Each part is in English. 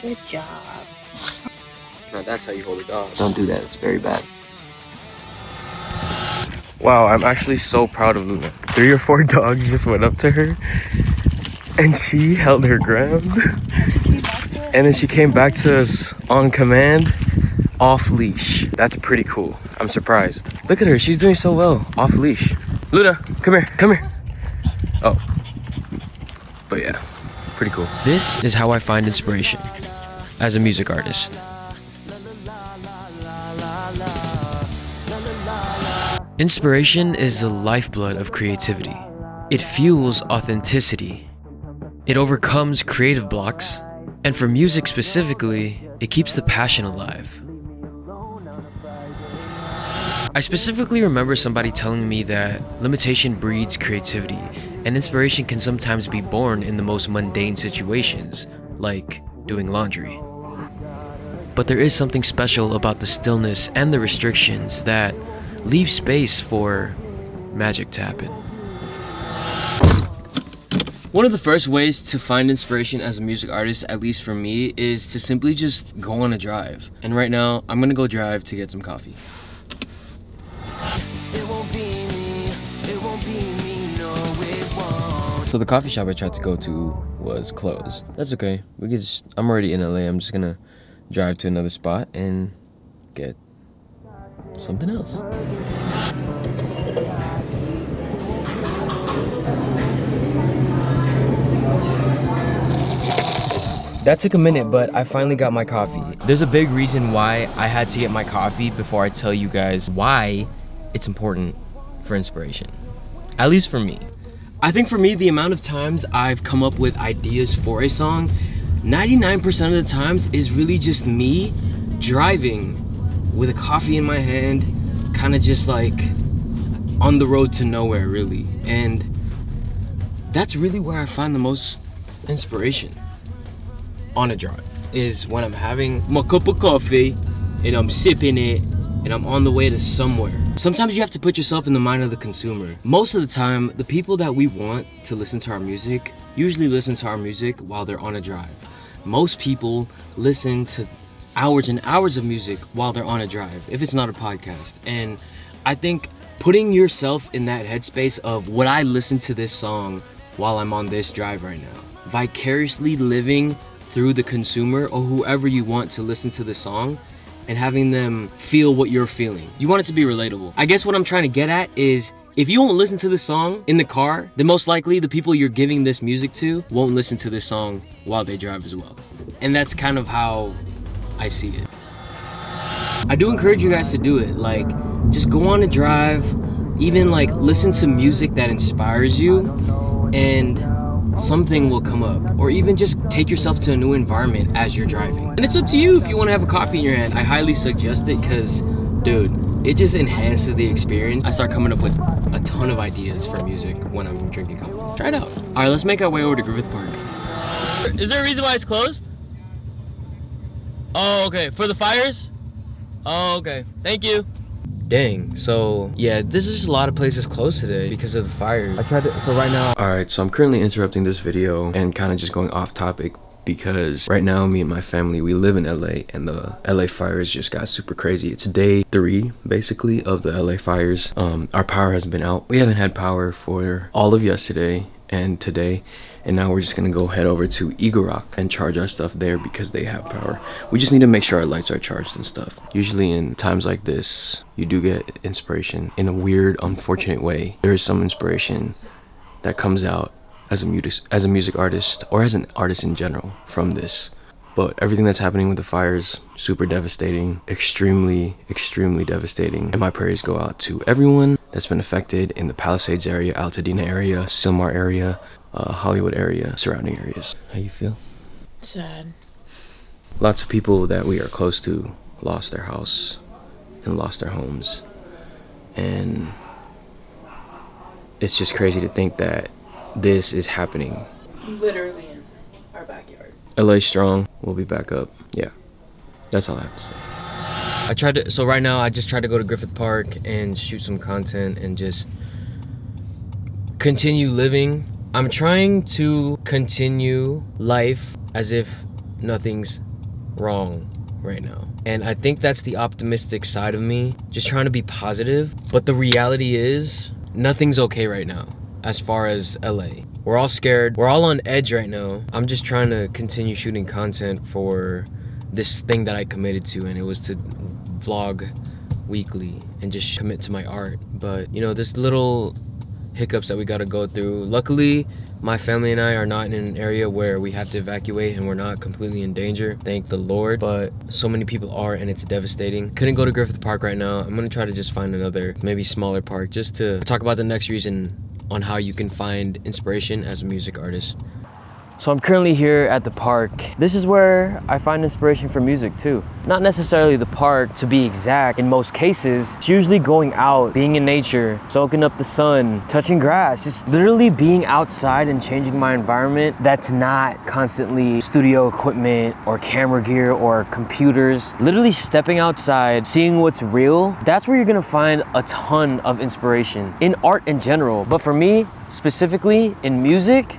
Good job. Now that's how you hold a dog. Don't do that, it's very bad. Wow, I'm actually so proud of Luna. 3 or 4 dogs just went up to her and she held her ground. And then she came back to us on command, off leash. That's pretty cool. I'm surprised. Look at her, she's doing so well, off leash. Luna, come here, come here. Oh, but yeah, pretty cool. This is how I find inspiration as a music artist. Inspiration is the lifeblood of creativity. It fuels authenticity. It overcomes creative blocks. And for music specifically, it keeps the passion alive. I specifically remember somebody telling me that limitation breeds creativity, and inspiration can sometimes be born in the most mundane situations, like doing laundry. But there is something special about the stillness and the restrictions that leave space for magic to happen. One of the first ways to find inspiration as a music artist, at least for me, is to simply just go on a drive. And right now, I'm gonna go drive to get some coffee. So the coffee shop I tried to go to was closed. That's okay. I'm already in LA. I'm just gonna drive to another spot and get something else. That took a minute, but I finally got my coffee. There's a big reason why I had to get my coffee before I tell you guys why it's important for inspiration. At least for me. I think for me, the amount of times I've come up with ideas for a song, 99% of the times is really just me driving with a coffee in my hand, kind of just like on the road to nowhere, really. And that's really where I find the most inspiration. On a drive is when I'm having my cup of coffee and I'm sipping it and I'm on the way to somewhere. Sometimes you have to put yourself in the mind of the consumer. Most of the time, the people that we want to listen to our music usually listen to our music while they're on a drive. Most people listen to hours and hours of music while they're on a drive, if it's not a podcast. And I think putting yourself in that headspace of, would I listen to this song while I'm on this drive right now? Vicariously living through the consumer or whoever you want to listen to the song and having them feel what you're feeling. You want it to be relatable. I guess what I'm trying to get at is, if you won't listen to this song in the car, then most likely the people you're giving this music to won't listen to this song while they drive as well. And that's kind of how I see it. I do encourage you guys to do it. Like, just go on a drive, even like listen to music that inspires you, and something will come up. Or even just take yourself to a new environment as you're driving. And it's up to you if you want to have a coffee in your hand. I highly suggest it because, dude, it just enhances the experience. I start coming up with a ton of ideas for music when I'm drinking coffee. Try it out. All right, let's make our way over to Griffith Park. Is there a reason why it's closed? Oh, okay. For the fires? Oh, okay. Thank you. Dang, so yeah, there's just a lot of places closed today because of the fires. So right now. Alright, so I'm currently interrupting this video and kind of just going off topic because right now me and my family, we live in LA and the LA fires just got super crazy. It's day 3 basically of the LA fires. Our power hasn't been out. We haven't had power for all of yesterday and today, and now we're just gonna go head over to Eagle Rock and charge our stuff there because they have power. We just need to make sure our lights are charged and stuff. Usually in times like this, you do get inspiration in a weird, unfortunate way. There is some inspiration that comes out as a music artist or as an artist in general from this. But everything that's happening with the fires, super devastating, extremely, extremely devastating. And my prayers go out to everyone that's been affected in the Palisades area, Altadena area, Sylmar area, Hollywood area, surrounding areas. How you feel? Sad. Lots of people that we are close to lost their house and lost their homes. And it's just crazy to think that this is happening. Literally in our backyard. LA strong, we'll be back up. Yeah, that's all I have to say. So right now I just tried to go to Griffith Park and shoot some content and just continue living. I'm trying to continue life as if nothing's wrong right now. And I think that's the optimistic side of me, just trying to be positive. But the reality is, nothing's okay right now as far as LA. We're all scared. We're all on edge right now. I'm just trying to continue shooting content for this thing that I committed to, and it was to vlog weekly and just commit to my art. But you know, there's little hiccups that we gotta go through. Luckily, my family and I are not in an area where we have to evacuate and we're not completely in danger, thank the Lord. But so many people are, and it's devastating. Couldn't go to Griffith Park right now. I'm gonna try to just find another, maybe smaller park, just to talk about the next reason on how you can find inspiration as a music artist. So I'm currently here at the park. This is where I find inspiration for music too. Not necessarily the park to be exact. In most cases, it's usually going out, being in nature, soaking up the sun, touching grass, just literally being outside and changing my environment. That's not constantly studio equipment or camera gear or computers. Literally stepping outside, seeing what's real. That's where you're gonna find a ton of inspiration in art in general. But for me, specifically in music,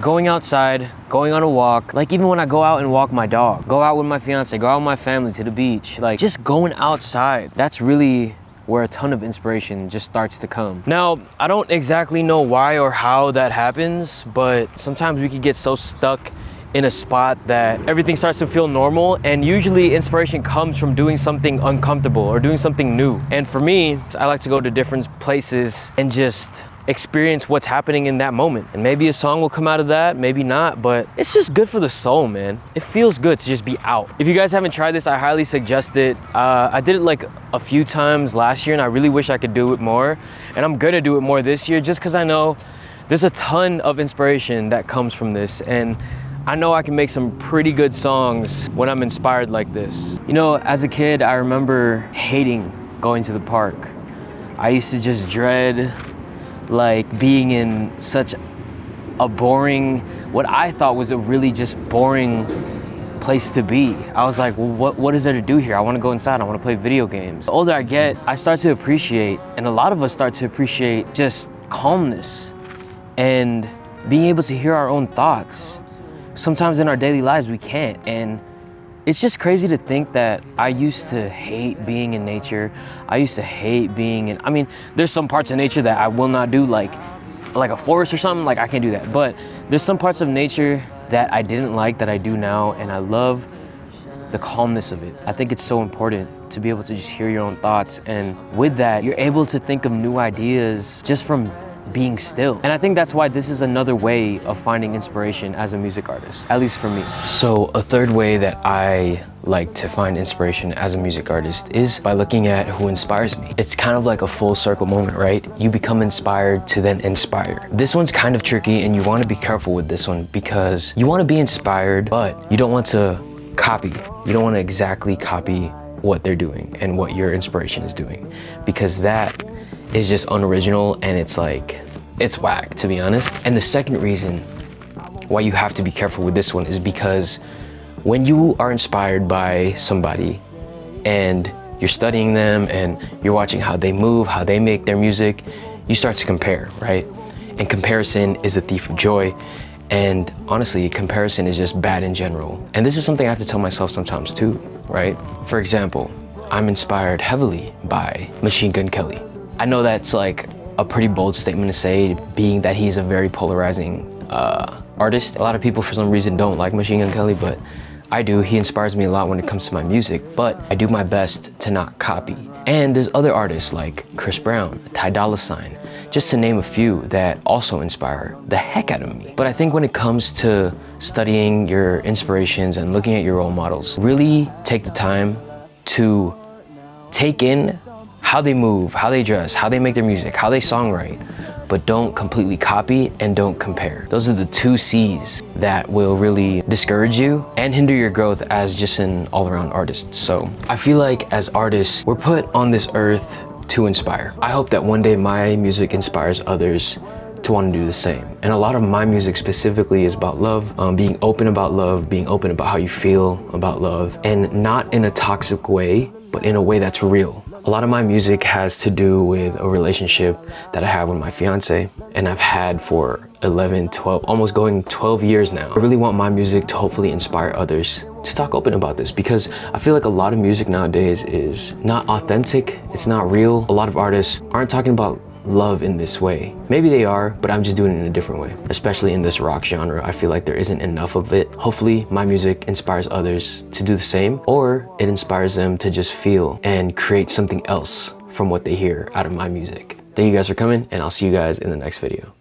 going outside, going on a walk, like even when I go out and walk my dog, go out with my fiance, go out with my family to the beach, like just going outside, that's really where a ton of inspiration just starts to come. Now, I don't exactly know why or how that happens, but sometimes we can get so stuck in a spot that everything starts to feel normal, and usually inspiration comes from doing something uncomfortable or doing something new. And for me, I like to go to different places and just experience what's happening in that moment. And maybe a song will come out of that, maybe not, but it's just good for the soul, man. It feels good to just be out. If you guys haven't tried this, I highly suggest it. I did it like a few times last year, and I really wish I could do it more. And I'm gonna do it more this year, just because I know there's a ton of inspiration that comes from this. And I know I can make some pretty good songs when I'm inspired like this. You know, as a kid, I remember hating going to the park. I used to just dread like being in such a boring, what I thought was a really just boring place to be. I was like, well, what is there to do here? I want to go inside, I want to play video games. The older I get, I start to appreciate, and a lot of us start to appreciate, just calmness and being able to hear our own thoughts. Sometimes in our daily lives we can't, and it's just crazy to think that I used to hate being in nature. I used to hate being in, I mean, there's some parts of nature that I will not do, like a forest or something, like I can't do that. But there's some parts of nature that I didn't like that I do now, and I love the calmness of it. I think it's so important to be able to just hear your own thoughts, and with that, you're able to think of new ideas just from being still. And I think that's why this is another way of finding inspiration as a music artist, at least for me. So a third way that I like to find inspiration as a music artist is by looking at who inspires me. It's kind of like a full circle moment, right? You become inspired to then inspire. This one's kind of tricky, and you want to be careful with this one because you want to be inspired, but you don't want to copy. You don't want to exactly copy what they're doing and what your inspiration is doing, because that is just unoriginal, and it's like, it's whack, to be honest. And the second reason why you have to be careful with this one is because when you are inspired by somebody and you're studying them and you're watching how they move, how they make their music, you start to compare, right? And comparison is a thief of joy. And honestly, comparison is just bad in general. And this is something I have to tell myself sometimes too, right? For example, I'm inspired heavily by Machine Gun Kelly. I know that's like a pretty bold statement to say, being that he's a very polarizing artist. A lot of people for some reason don't like Machine Gun Kelly, but I do. He inspires me a lot when it comes to my music, but I do my best to not copy. And there's other artists like Chris Brown, Ty Dolla $ign, just to name a few that also inspire the heck out of me. But I think when it comes to studying your inspirations and looking at your role models, really take the time to take in how they move, how they dress, how they make their music, how they songwrite, but don't completely copy and don't compare. Those are the two C's that will really discourage you and hinder your growth as just an all-around artist. So I feel like as artists, we're put on this earth to inspire. I hope that one day my music inspires others to want to do the same. And a lot of my music specifically is about love, being open about how you feel about love, and not in a toxic way, but in a way that's real. A lot of my music has to do with a relationship that I have with my fiance, and I've had for 11, 12, almost going 12 years now. I really want my music to hopefully inspire others to talk open about this, because I feel like a lot of music nowadays is not authentic, it's not real. A lot of artists aren't talking about love in this way. Maybe they are, but I'm just doing it in a different way. Especially in this rock genre, I feel like there isn't enough of it. Hopefully my music inspires others to do the same, or it inspires them to just feel and create something else from what they hear out of my music. Thank you guys for coming, and I'll see you guys in the next video.